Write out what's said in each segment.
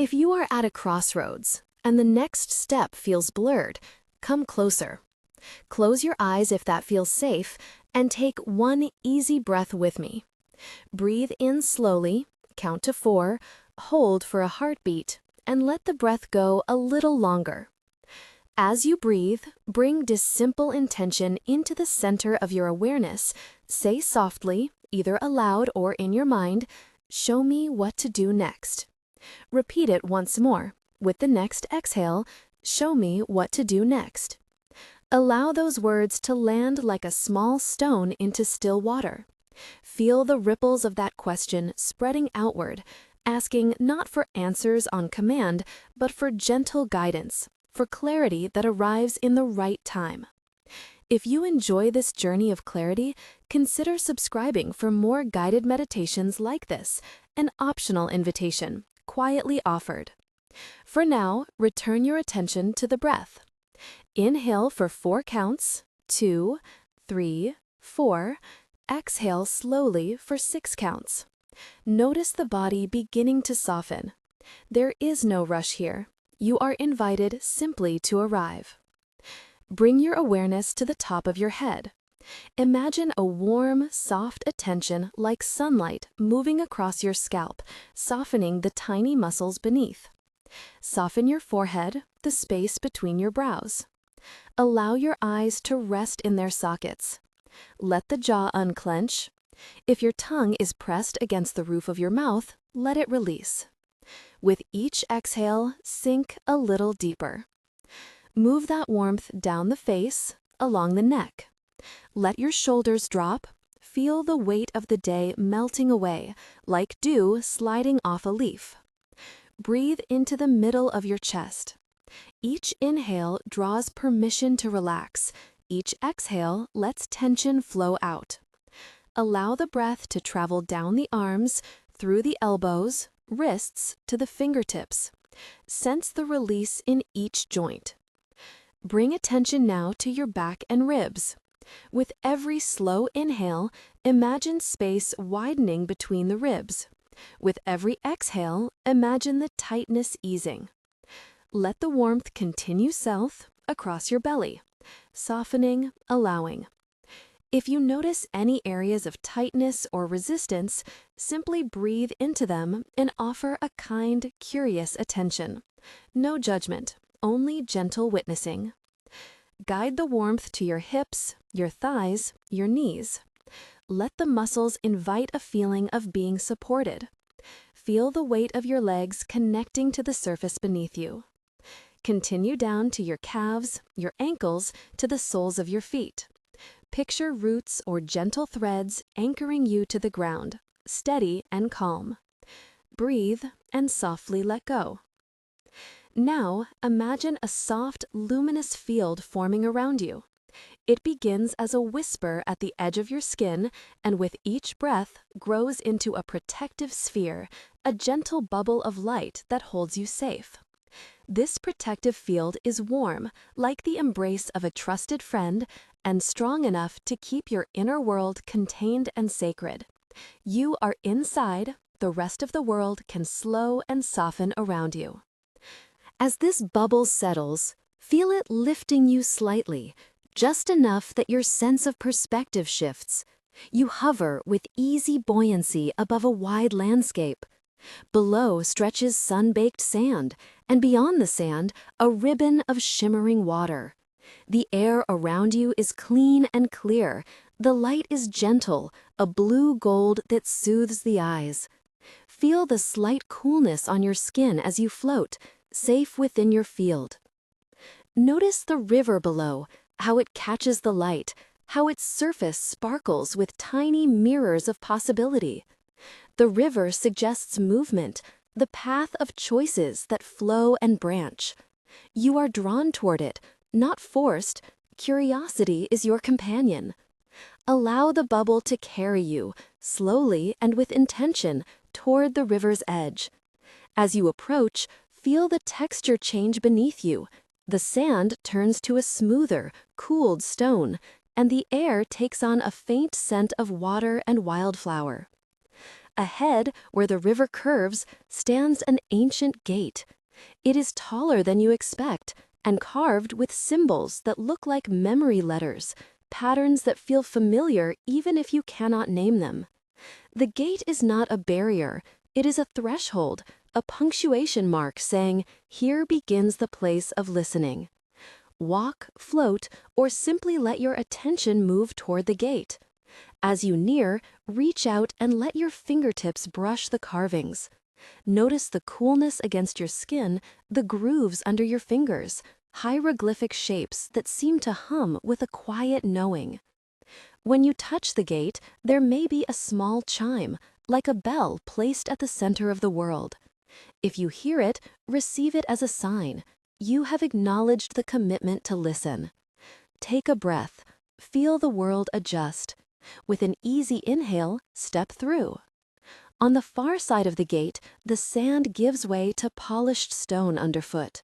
If you are at a crossroads and the next step feels blurred, come closer. Close your eyes if that feels safe, and take one easy breath with me. Breathe in slowly, count to 4, hold for a heartbeat, and let the breath go a little longer. As you breathe, bring this simple intention into the center of your awareness. Say softly, either aloud or in your mind, "Show me what to do next." Repeat it once more. With the next exhale, "Show me what to do next." Allow those words to land like a small stone into still water. Feel the ripples of that question spreading outward, asking not for answers on command, but for gentle guidance, for clarity that arrives in the right time. If you enjoy this journey of clarity, consider subscribing for more guided meditations like this, an optional invitation, quietly offered. For now, return your attention to the breath. Inhale for 4 counts, 2, 3, 4. Exhale slowly for 6 counts. Notice the body beginning to soften. There is no rush here. You are invited simply to arrive. Bring your awareness to the top of your head. Imagine a warm, soft attention like sunlight moving across your scalp, softening the tiny muscles beneath. Soften your forehead, the space between your brows. Allow your eyes to rest in their sockets. Let the jaw unclench. If your tongue is pressed against the roof of your mouth, let it release. With each exhale, sink a little deeper. Move that warmth down the face, along the neck. Let your shoulders drop. Feel the weight of the day melting away, like dew sliding off a leaf. Breathe into the middle of your chest. Each inhale draws permission to relax. Each exhale lets tension flow out. Allow the breath to travel down the arms, through the elbows, wrists, to the fingertips. Sense the release in each joint. Bring attention now to your back and ribs. With every slow inhale, imagine space widening between the ribs. With every exhale, imagine the tightness easing. Let the warmth continue south across your belly, softening, allowing. If you notice any areas of tightness or resistance, simply breathe into them and offer a kind, curious attention. No judgment, only gentle witnessing. Guide the warmth to your hips, your thighs, your knees. Let the muscles invite a feeling of being supported. Feel the weight of your legs connecting to the surface beneath you. Continue down to your calves, your ankles, to the soles of your feet. Picture roots or gentle threads anchoring you to the ground, steady and calm. Breathe and softly let go. Now, imagine a soft, luminous field forming around you. It begins as a whisper at the edge of your skin, and with each breath grows into a protective sphere, a gentle bubble of light that holds you safe. This protective field is warm, like the embrace of a trusted friend, and strong enough to keep your inner world contained and sacred. You are inside, the rest of the world can slow and soften around you. As this bubble settles, feel it lifting you slightly, just enough that your sense of perspective shifts. You hover with easy buoyancy above a wide landscape. Below stretches sun-baked sand, and beyond the sand, a ribbon of shimmering water. The air around you is clean and clear. The light is gentle, a blue gold that soothes the eyes. Feel the slight coolness on your skin as you float, safe within your field. Notice the river below, how it catches the light, how its surface sparkles with tiny mirrors of possibility. The river suggests movement, the path of choices that flow and branch. You are drawn toward it, not forced. Curiosity is your companion. Allow the bubble to carry you, slowly and with intention, toward the river's edge. As you approach, feel the texture change beneath you. The sand turns to a smoother, cooled stone, and the air takes on a faint scent of water and wildflower. Ahead, where the river curves, stands an ancient gate. It is taller than you expect and carved with symbols that look like memory letters, patterns that feel familiar even if you cannot name them. The gate is not a barrier, it is a threshold, a punctuation mark saying, "Here begins the place of listening." Walk, float, or simply let your attention move toward the gate. As you near, reach out and let your fingertips brush the carvings. Notice the coolness against your skin, the grooves under your fingers, hieroglyphic shapes that seem to hum with a quiet knowing. When you touch the gate, there may be a small chime, like a bell placed at the center of the world. If you hear it, receive it as a sign. You have acknowledged the commitment to listen. Take a breath. Feel the world adjust. With an easy inhale, step through. On the far side of the gate, the sand gives way to polished stone underfoot.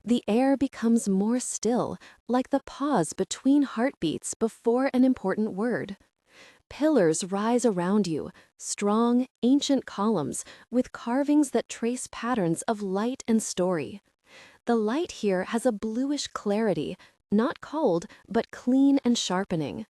The air becomes more still, like the pause between heartbeats before an important word. Pillars rise around you, strong, ancient columns with carvings that trace patterns of light and story. The light here has a bluish clarity, not cold, but clean and sharpening.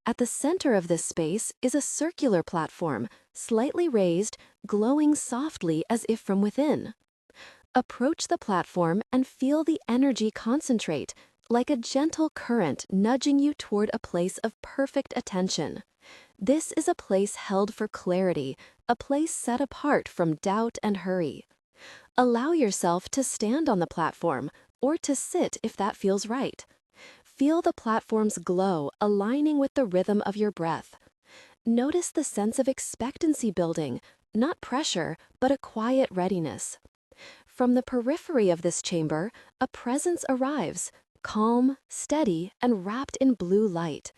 At the center of this space is a circular platform, slightly raised, glowing softly as if from within. Approach the platform and feel the energy concentrate, like a gentle current nudging you toward a place of perfect attention. This is a place held for clarity, a place set apart from doubt and hurry. Allow yourself to stand on the platform, or to sit if that feels right. Feel the platform's glow aligning with the rhythm of your breath. Notice the sense of expectancy building, not pressure, but a quiet readiness. From the periphery of this chamber, a presence arrives, calm, steady, and wrapped in blue light.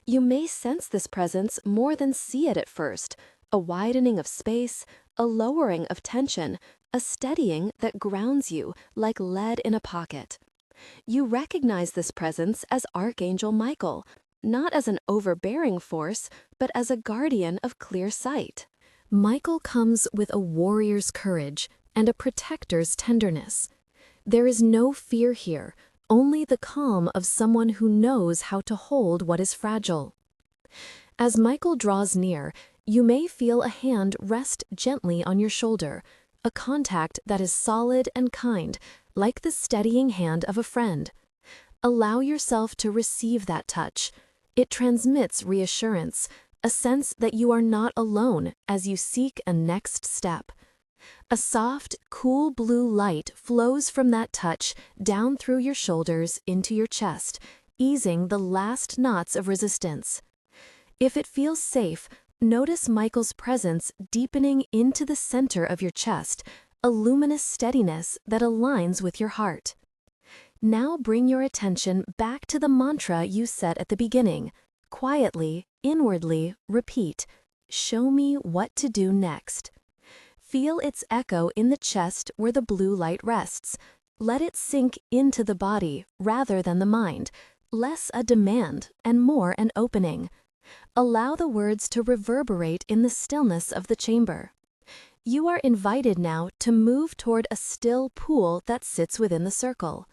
You may sense this presence more than see it at first, a widening of space, a lowering of tension, a steadying that grounds you like lead in a pocket. You recognize this presence as Archangel Michael, not as an overbearing force, but as a guardian of clear sight. Michael comes with a warrior's courage and a protector's tenderness. There is no fear here, only the calm of someone who knows how to hold what is fragile. As Michael draws near, you may feel a hand rest gently on your shoulder, a contact that is solid and kind, like the steadying hand of a friend. Allow yourself to receive that touch. It transmits reassurance, a sense that you are not alone as you seek a next step. A soft, cool blue light flows from that touch down through your shoulders into your chest, easing the last knots of resistance. If it feels safe, notice Michael's presence deepening into the center of your chest, a luminous steadiness that aligns with your heart. Now bring your attention back to the mantra you said at the beginning. Quietly, inwardly, repeat, "Show me what to do next." Feel its echo in the chest where the blue light rests. Let it sink into the body rather than the mind, less a demand and more an opening. Allow the words to reverberate in the stillness of the chamber. You are invited now to move toward a still pool that sits within the circle.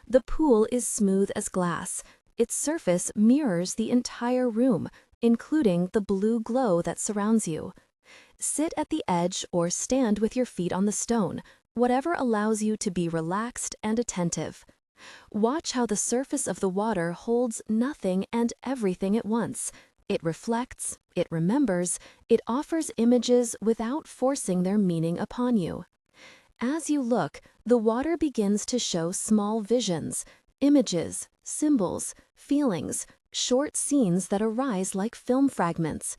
The pool is smooth as glass. Its surface mirrors the entire room, including the blue glow that surrounds you. Sit at the edge or stand with your feet on the stone, whatever allows you to be relaxed and attentive. Watch how the surface of the water holds nothing and everything at once. It reflects, it remembers, it offers images without forcing their meaning upon you. As you look, the water begins to show small visions, images, symbols, feelings, short scenes that arise like film fragments.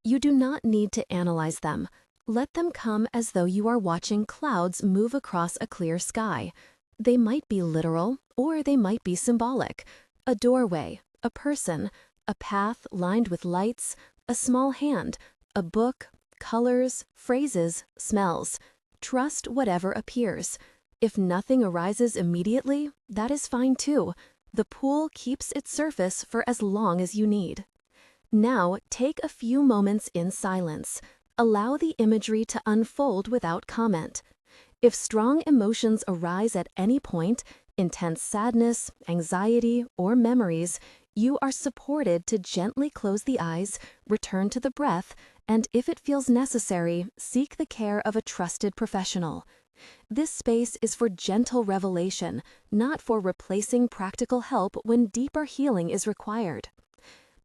You do not need to analyze them. Let them come as though you are watching clouds move across a clear sky. They might be literal, or they might be symbolic. A doorway, a person, a path lined with lights, a small hand, a book, colors, phrases, smells. Trust whatever appears. If nothing arises immediately, that is fine too. The pool keeps its surface for as long as you need. Now, take a few moments in silence. Allow the imagery to unfold without comment. If strong emotions arise at any point, intense sadness, anxiety, or memories, you are supported to gently close the eyes, return to the breath, and if it feels necessary, seek the care of a trusted professional. This space is for gentle revelation, not for replacing practical help when deeper healing is required.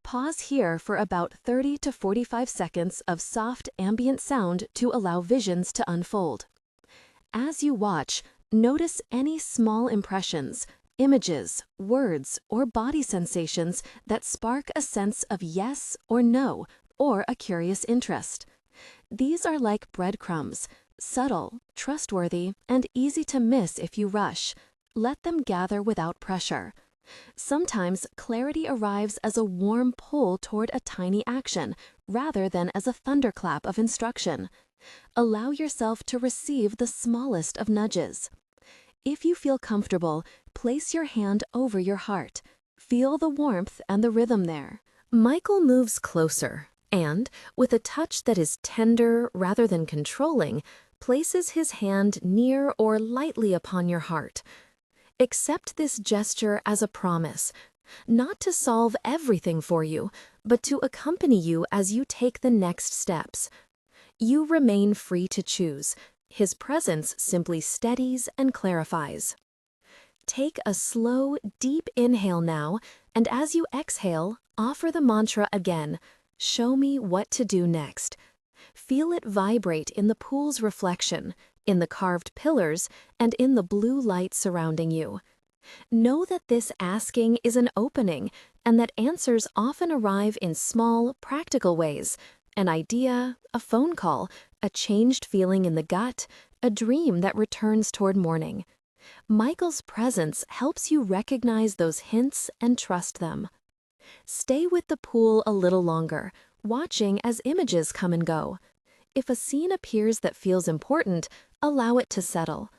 Pause here for about 30 to 45 seconds of soft ambient sound to allow visions to unfold. As you watch, notice any small impressions, images, words, or body sensations that spark a sense of yes or no, or a curious interest. These are like breadcrumbs, subtle, trustworthy, and easy to miss if you rush. Let them gather without pressure. Sometimes clarity arrives as a warm pull toward a tiny action, rather than as a thunderclap of instruction. Allow yourself to receive the smallest of nudges. If you feel comfortable, place your hand over your heart. Feel the warmth and the rhythm there. Michael moves closer and, with a touch that is tender rather than controlling, places his hand near or lightly upon your heart. Accept this gesture as a promise, not to solve everything for you, but to accompany you as you take the next steps. You remain free to choose. His presence simply steadies and clarifies. Take a slow, deep inhale now, and as you exhale, offer the mantra again. Show me what to do next. Feel it vibrate in the pool's reflection, in the carved pillars, and in the blue light surrounding you. Know that this asking is an opening, and that answers often arrive in small, practical ways. An idea, a phone call, a changed feeling in the gut, a dream that returns toward morning. Michael's presence helps you recognize those hints and trust them. Stay with the pool a little longer, watching as images come and go. If a scene appears that feels important, allow it to settle.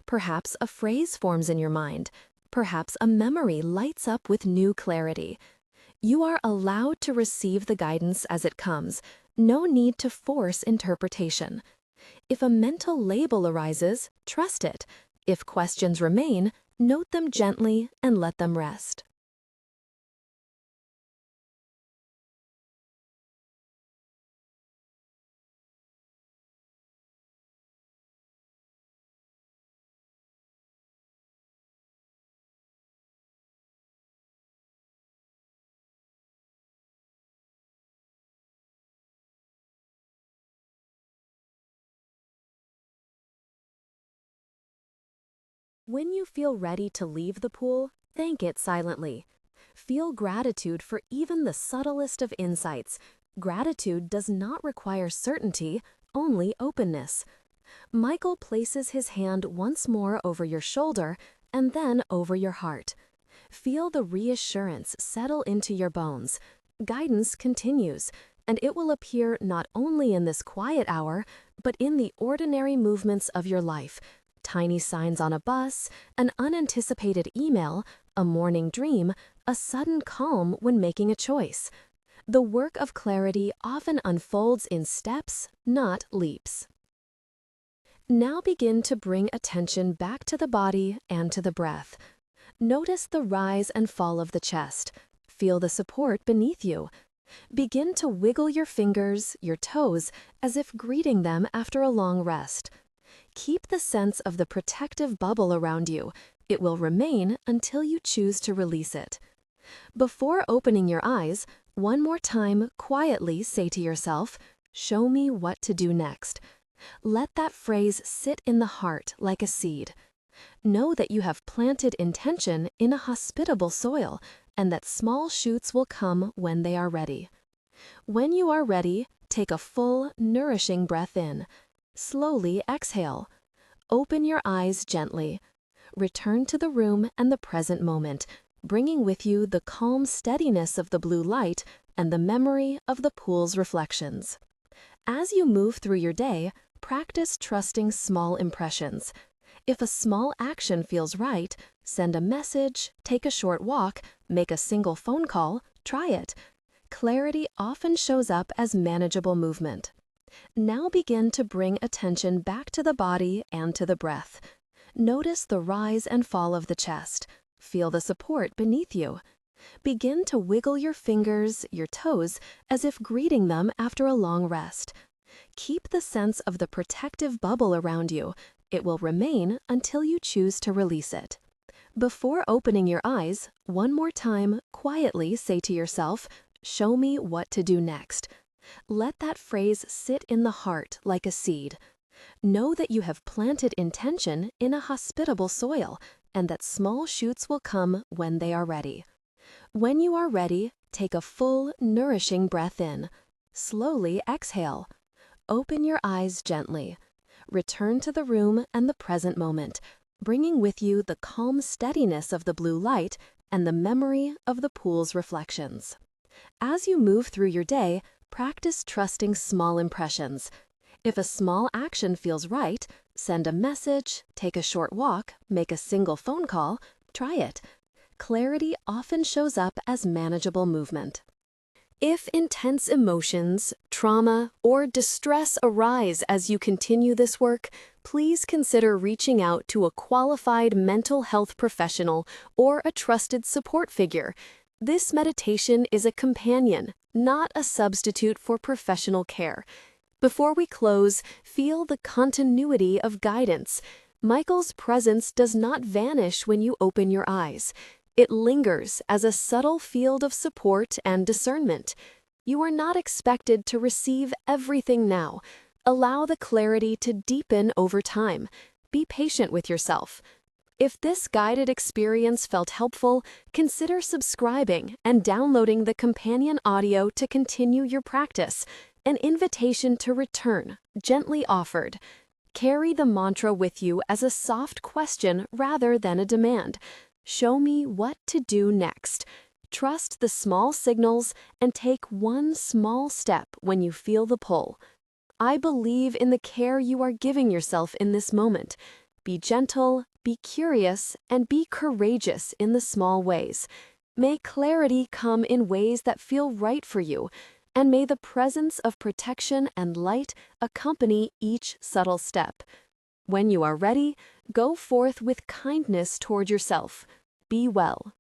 Perhaps a phrase forms in your mind. Perhaps a memory lights up with new clarity. You are allowed to receive the guidance as it comes. No need to force interpretation. If a mental label arises, trust it. If questions remain, note them gently and let them rest. When you feel ready to leave the pool, thank it silently. Feel gratitude for even the subtlest of insights. Gratitude does not require certainty, only openness. Michael places his hand once more over your shoulder and then over your heart. Feel the reassurance settle into your bones. Guidance continues, and it will appear not only in this quiet hour, but in the ordinary movements of your life. Tiny signs on a bus, an unanticipated email, a morning dream, a sudden calm when making a choice. The work of clarity often unfolds in steps, not leaps. Now begin to bring attention back to the body and to the breath. Notice the rise and fall of the chest. Feel the support beneath you. Begin to wiggle your fingers, your toes, as if greeting them after a long rest. Keep the sense of the protective bubble around you. It will remain until you choose to release it. Before opening your eyes, one more time quietly say to yourself, "Show me what to do next." Let that phrase sit in the heart like a seed. Know that you have planted intention in a hospitable soil, and that small shoots will come when they are ready. When you are ready, take a full, nourishing breath in. Slowly exhale. Open your eyes gently. Return to the room and the present moment, bringing with you the calm steadiness of the blue light and the memory of the pool's reflections. As you move through your day, practice trusting small impressions. If a small action feels right, send a message, take a short walk, make a single phone call, try it. Clarity often shows up as manageable movement. Now begin to bring attention back to the body and to the breath. Notice the rise and fall of the chest. Feel the support beneath you. Begin to wiggle your fingers, your toes, as if greeting them after a long rest. Keep the sense of the protective bubble around you. It will remain until you choose to release it. Before opening your eyes, one more time, quietly say to yourself, "Show me what to do next." Let that phrase sit in the heart like a seed. Know that you have planted intention in a hospitable soil, and that small shoots will come when they are ready. When you are ready, take a full, nourishing breath in. Slowly exhale. Open your eyes gently. Return to the room and the present moment, bringing with you the calm steadiness of the blue light and the memory of the pool's reflections. As you move through your day, practice trusting small impressions. If a small action feels right, send a message, take a short walk, make a single phone call, try it. Clarity often shows up as manageable movement. If intense emotions, trauma, or distress arise as you continue this work, please consider reaching out to a qualified mental health professional or a trusted support figure. This meditation is a companion, not a substitute for professional care. Before we close, feel the continuity of guidance. Michael's presence does not vanish when you open your eyes. It lingers as a subtle field of support and discernment. You are not expected to receive everything now. Allow the clarity to deepen over time. Be patient with yourself. If this guided experience felt helpful, consider subscribing and downloading the companion audio to continue your practice. An invitation to return, gently offered. Carry the mantra with you as a soft question rather than a demand. Show me what to do next. Trust the small signals and take one small step when you feel the pull. I believe in the care you are giving yourself in this moment. Be gentle, be curious, and be courageous in the small ways. May clarity come in ways that feel right for you, and may the presence of protection and light accompany each subtle step. When you are ready, go forth with kindness toward yourself. Be well.